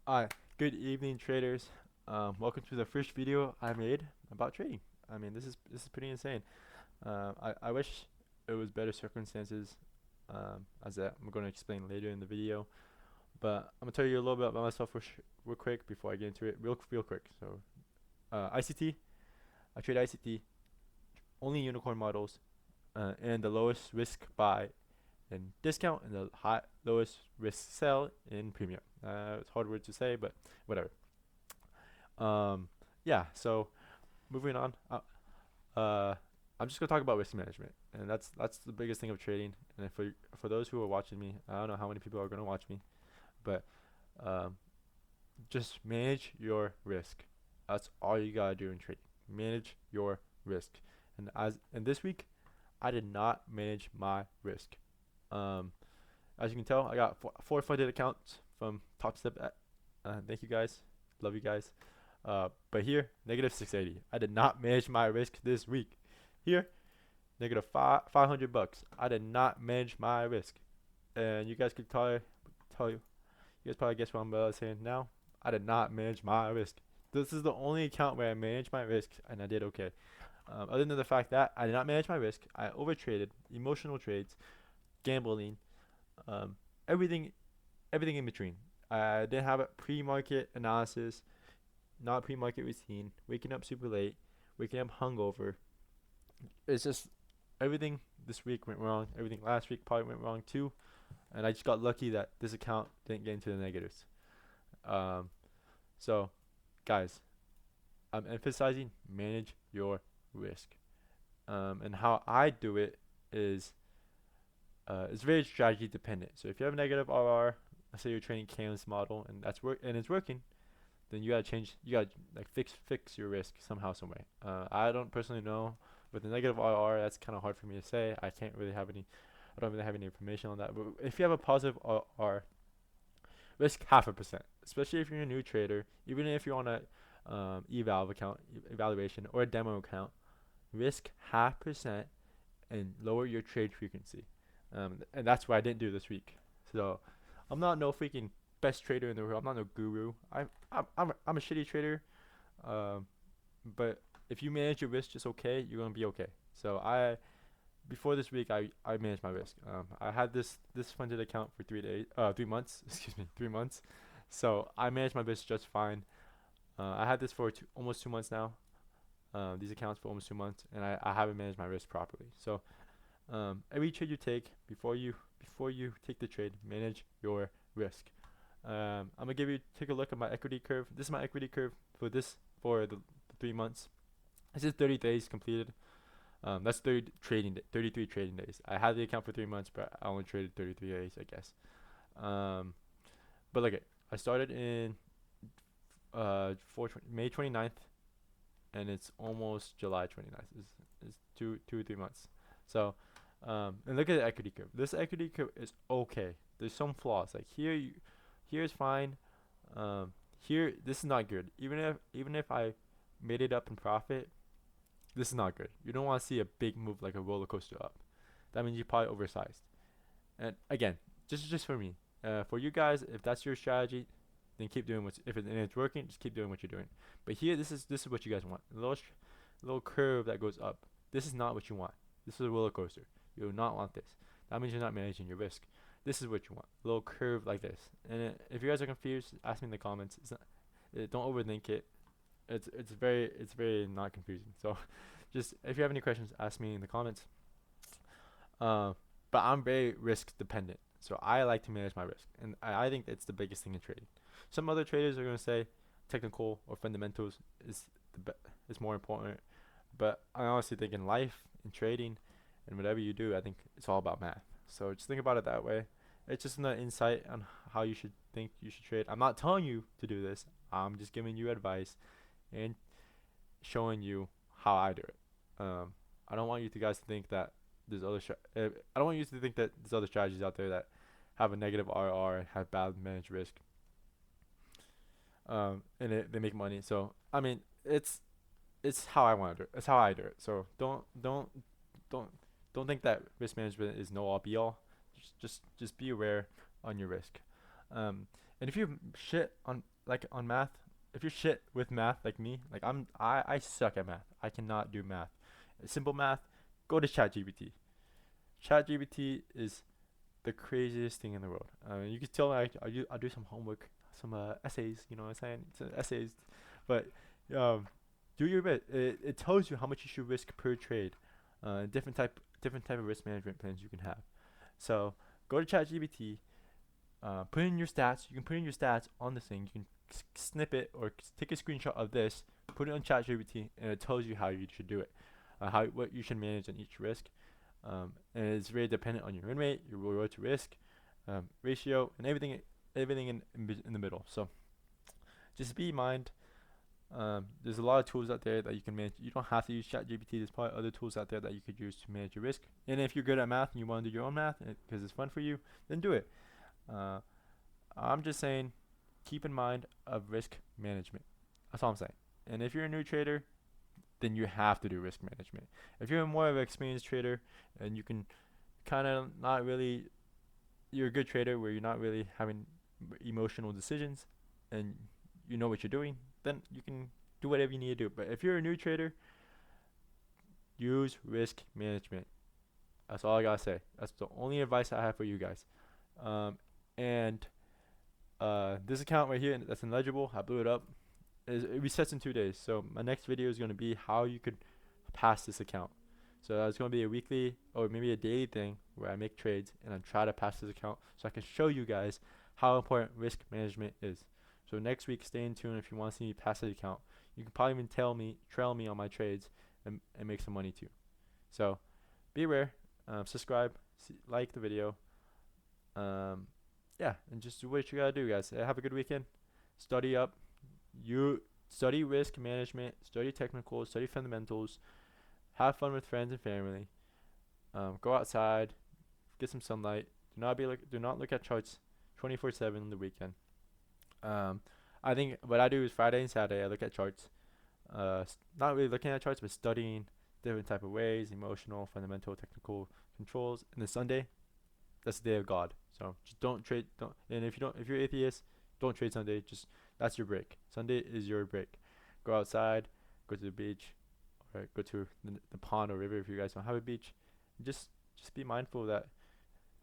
Hi, good evening, traders. Welcome to the first video I made about trading. I mean, this is pretty insane. I wish it was better circumstances, I'm going to explain later in the video. But I'm gonna tell you a little bit about myself real quick before I get into it. Real quick. So, ICT. I trade ICT only unicorn models, and the lowest risk buy in discount and the lowest risk sell in premium. It's hard word to say, but whatever. Um, yeah. So moving on. Uh, I'm just gonna talk about risk management, and that's the biggest thing of trading. And for those who are watching me, I don't know how many people are gonna watch me, but um, just manage your risk. That's all you gotta do in trading. Manage your risk. And this week, I did not manage my risk. Um, as you can tell, I got four funded accounts from Top Step. Thank you guys. Love you guys. But here, negative 680. I did not manage my risk this week. Here, negative 500 bucks. I did not manage my risk. And you guys could tell you. You guys probably guess what I'm saying now. I did not manage my risk. This is the only account where I managed my risk and I did okay. Other than the fact that I did not manage my risk, I overtraded, emotional trades, gambling, um, everything, everything in between. I didn't have a pre-market analysis, not pre-market routine, waking up super late, waking up hungover. It's just everything this week went wrong. Everything last week probably went wrong too. And I just got lucky that this account didn't get into the negatives. Um, so, guys, I'm emphasizing manage your risk. And how I do it is it's very strategy dependent. So if you have a negative RR, let's say you're trading Kane's model and it's working, then you gotta change. You gotta like fix your risk somehow, some way. I don't personally know. With the negative RR, that's kind of hard for me to say. I can't really have any. I don't really have any information on that. But if you have a positive RR, risk 0.5%. Especially if you're a new trader, even if you're on a evaluation or a demo account, risk 0.5% and lower your trade frequency. And that's what I didn't do this week. So I'm not no freaking best trader in the world. I'm not no guru. I'm a shitty trader. Um, but if you manage your risk just okay, you're gonna be okay. So before this week I managed my risk. I had this funded account for 3 days, 3 months. Excuse me, 3 months. So I managed my risk just fine. I had this for almost 2 months now. These accounts for almost 2 months, and I haven't managed my risk properly. So every trade you take before you take the trade, manage your risk. I'm gonna take a look at my equity curve. This is my equity curve for the 3 months. This is 30 days completed. That's 33 trading days. I had the account for 3 months, but I only traded 33 days, I guess. Um, but look, I started in May 29th, and it's almost July 29th. It's 2 or 3 months. So, and look at the equity curve. This equity curve is okay. There's some flaws. Like here's fine. Here, this is not good. Even if I made it up in profit, this is not good. You don't want to see a big move like a roller coaster up. That means you probably oversized. And again, just for me. For you guys, if that's your strategy, then keep doing and it's working, just keep doing what you're doing. But here, this is what you guys want. A little curve that goes up. This is not what you want. This is a roller coaster. You do not want this. That means you're not managing your risk. This is what you want. A little curve like this. And if you guys are confused, ask me in the comments. Don't overthink it. It's very not confusing. So just if you have any questions, ask me in the comments. Uh, but I'm very risk dependent, so I like to manage my risk, and I think that's the biggest thing in trading. Some other traders are gonna say technical or fundamentals is more important, but I honestly think in life, in trading, and whatever you do, I think it's all about math. So just think about it that way. It's just an insight on how you should think you should trade. I'm not telling you to do this. I'm just giving you advice and showing you how I do it. I don't want you to guys to think that I don't want you to think that there's other strategies out there that have a negative RR and have bad managed risk. And they make money. So I mean, it's how I want to do it. It's how I do it. So don't don't think that risk management is no all be all. Just be aware on your risk. Um, and if you shit on like on math, if you're shit with math like me, like I suck at math. I cannot do math. Simple math, go to ChatGPT. ChatGPT is the craziest thing in the world. You can tell I do some homework, some essays. You know what I'm saying? It's essays, but um, do your bit. It tells you how much you should risk per trade, different type of risk management plans you can have. So go to ChatGPT, put in your stats. You can put in your stats on the thing. You can snip it or take a screenshot of this, put it on ChatGPT, and it tells you how you should do it, how what you should manage on each risk. And it's very dependent on your win rate, your reward to risk ratio, and everything in the middle. So just be in mind. There's a lot of tools out there that you can manage. You don't have to use ChatGPT. There's probably other tools out there that you could use to manage your risk. And if you're good at math and you want to do your own math because it's fun for you, then do it. I'm just saying, keep in mind of risk management. That's all I'm saying. And if you're a new trader, then you have to do risk management. If you're more of an experienced trader and you can kind of not really, you're a good trader where you're not really having emotional decisions and you know what you're doing, then you can do whatever you need to do. But if you're a new trader, use risk management. That's all I gotta say. That's the only advice I have for you guys. And this account right here that's illegible, I blew it up. It resets in 2 days. So my next video is going to be how you could pass this account. So it's going to be a weekly or maybe a daily thing where I make trades and I try to pass this account so I can show you guys how important risk management is. So next week, stay in tune if you want to see me pass the account. You can probably even trail me on my trades and make some money too. So be aware, subscribe, like the video. Yeah, and just do what you gotta do, guys. Have a good weekend. Study up. You study risk management, study technicals, study fundamentals. Have fun with friends and family. Go outside, get some sunlight. Do not look at charts 24/7 on the weekend. I think what I do is Friday and Saturday I look at charts. Not really looking at charts, but studying different type of ways, emotional, fundamental, technical controls. And the Sunday, that's the day of God. So just don't trade. Don't. And if you're atheist, don't trade Sunday. Just that's your break. Sunday is your break. Go outside, go to the beach, or go to the pond or river if you guys don't have a beach. Just be mindful that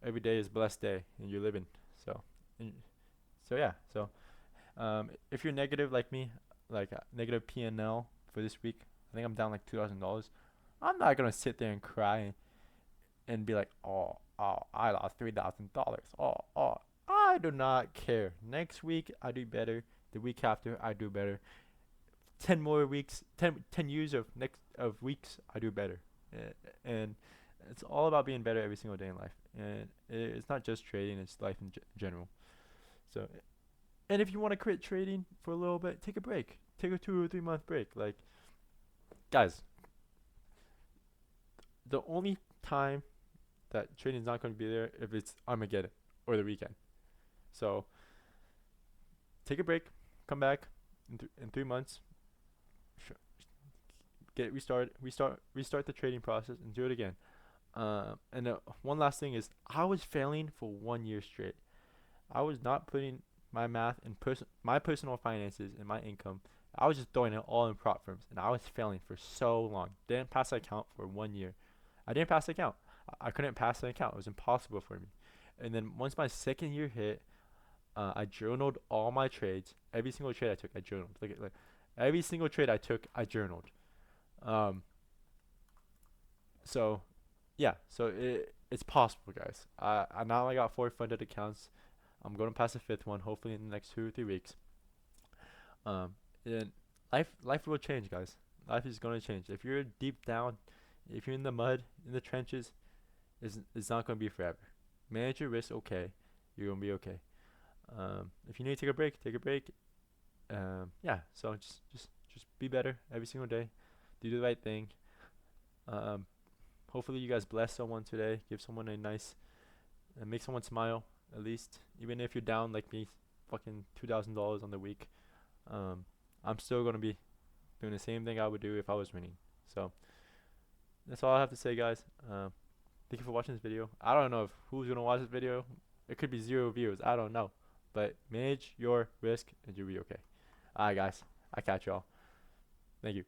every day is a blessed day and you're living. So, yeah. So, if you're negative like me, like negative P&L for this week, I think I'm down like $2,000. I'm not gonna sit there and cry and be like, oh, I lost $3,000. Oh, I do not care. Next week I do better. The week after I do better. 10 more weeks, 10 years of weeks I do better. And it's all about being better every single day in life. And it's not just trading, it's life in general. So, and if you want to quit trading for a little bit, take a break. Take a 2 or 3 month break. Like, guys, the only time that trading is not going to be there if it's Armageddon or the weekend. So take a break, come back in 3 months, restart the trading process and do it again. And one last thing is I was failing for 1 year straight. I was not putting my math and my personal finances and my income. I was just throwing it all in prop firms, and I was failing for so long. Didn't pass the account for 1 year. I didn't pass the account. I couldn't pass the account. It was impossible for me. And then once my second year hit, I journaled all my trades. Every single trade I took, I journaled. Like every single trade I took, I journaled. So yeah, so it's possible, guys. I now I got 4 funded accounts. I'm going to pass the 5th one hopefully in the next 2 or 3 weeks. And life will change, guys. Life is going to change. If you're deep down, if you're in the mud, in the trenches, it's not going to be forever. Manage your risk, okay. You're going to be okay. If you need to take a break, take a break. Yeah, so just be better every single day. Do the right thing. Hopefully you guys bless someone today. Give someone a nice, make someone smile at least. Even if you're down like me, fucking $2,000 on the week. I'm still going to be doing the same thing I would do if I was winning. So that's all I have to say, guys. Thank you for watching this video. I don't know who's going to watch this video. It could be 0 views. I don't know. but manage your risk and you'll be okay. Alright guys, I catch y'all. Thank you.